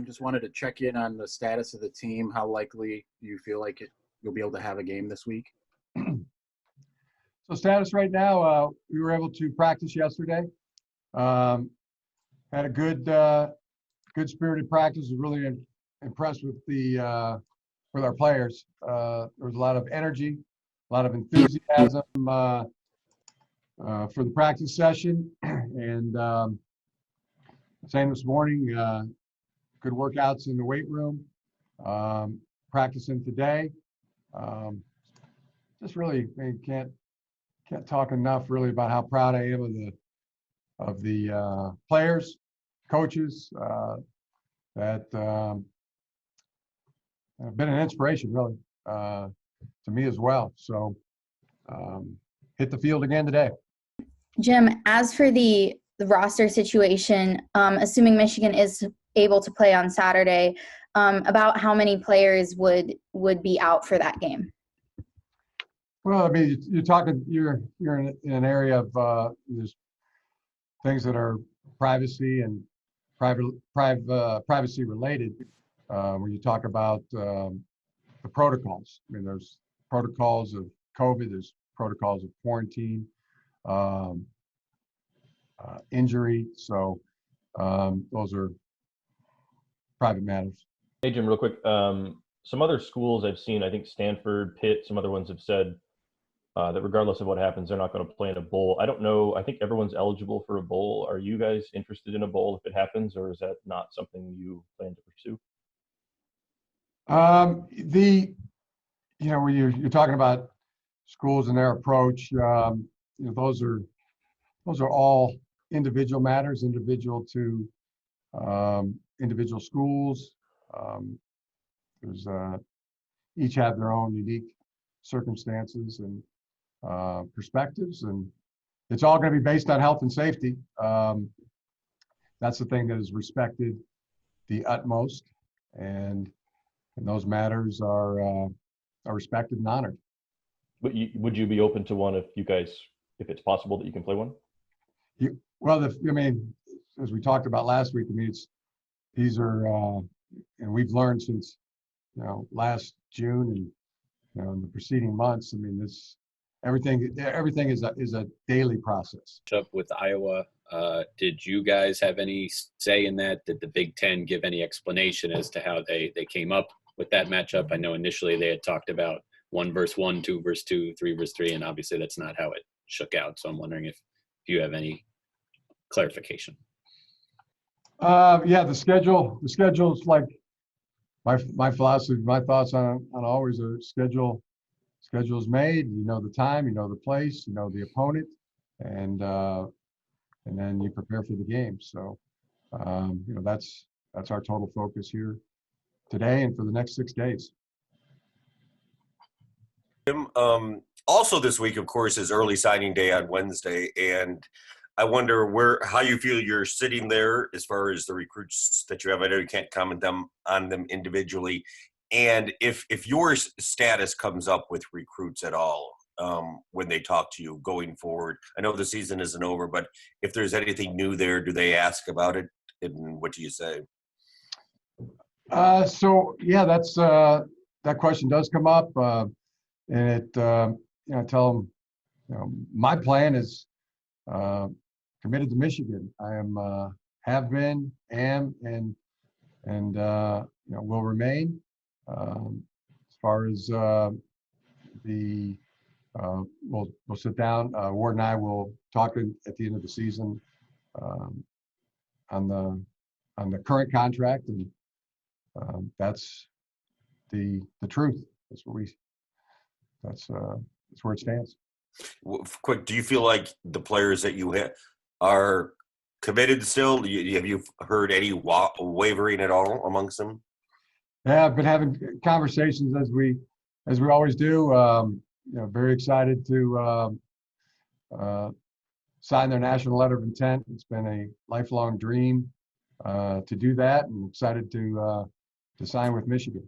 Just wanted to check in on the status of the team. How likely do you feel like you'll be able to have a game this week? So status right now, we were able to practice yesterday. Had a good spirited practice. Was really impressed with our players. There was a lot of energy, a lot of enthusiasm for the practice session, and same this morning. Good workouts in the weight room. Practicing today. Just really, can't talk enough really about how proud I am of the players, coaches that have been an inspiration really to me as well. So hit the field again today. Jim, as for the roster situation, assuming Michigan is able to play on Saturday, about how many players would be out for that game? Well, I mean, you're in an area of there's things that are privacy and privacy related. When you talk about the protocols, I mean, there's protocols of COVID, there's protocols of quarantine, injury. So those are private matters. Hey, Jim, real quick. Some other schools I've seen, I think Stanford, Pitt, some other ones have said that regardless of what happens, they're not going to play in a bowl. I don't know. I think everyone's eligible for a bowl. Are you guys interested in a bowl if it happens, or is that not something you plan to pursue? When you're talking about schools and their approach, those are all individual matters, individual to individual schools. There's each have their own unique circumstances and perspectives, and it's all going to be based on health and safety. That's the thing that is respected the utmost, and those matters are respected and honored. But would you be open to one if it's possible that you can play one? As we talked about last week, I mean, these are, and we've learned since, last June and, in the preceding months. I mean, everything is a daily process. Up with Iowa, did you guys have any say in that? Did the Big Ten give any explanation as to how they came up with that matchup? I know initially they had talked about 1 versus 1, 2 versus 2, 3 versus 3, and obviously that's not how it shook out. So I'm wondering if you have any clarification. The schedule is like my philosophy, my thoughts on always a schedule is made. You know the time, you know the place, you know the opponent, and then you prepare for the game. So that's our total focus here today and for the next 6 days. Jim, also this week, of course, is early signing day on Wednesday, and I wonder how you feel you're sitting there as far as the recruits that you have. I know you can't comment on them individually, and if your status comes up with recruits at all when they talk to you going forward. I know the season isn't over, but if there's anything new there, do they ask about it, and what do you say? That's that question does come up, and it I tell them, my plan is committed to Michigan. I have been, am, and will remain. As far as we'll sit down. Ward and I will talk at the end of the season on the current contract, and that's the truth. That's where it stands. Quick, do you feel like the players that you hit are committed still? Have you heard any wavering at all amongst them? Yeah, I've been having conversations as we always do. Very excited to sign their national letter of intent. It's been a lifelong dream to do that, and excited to sign with Michigan.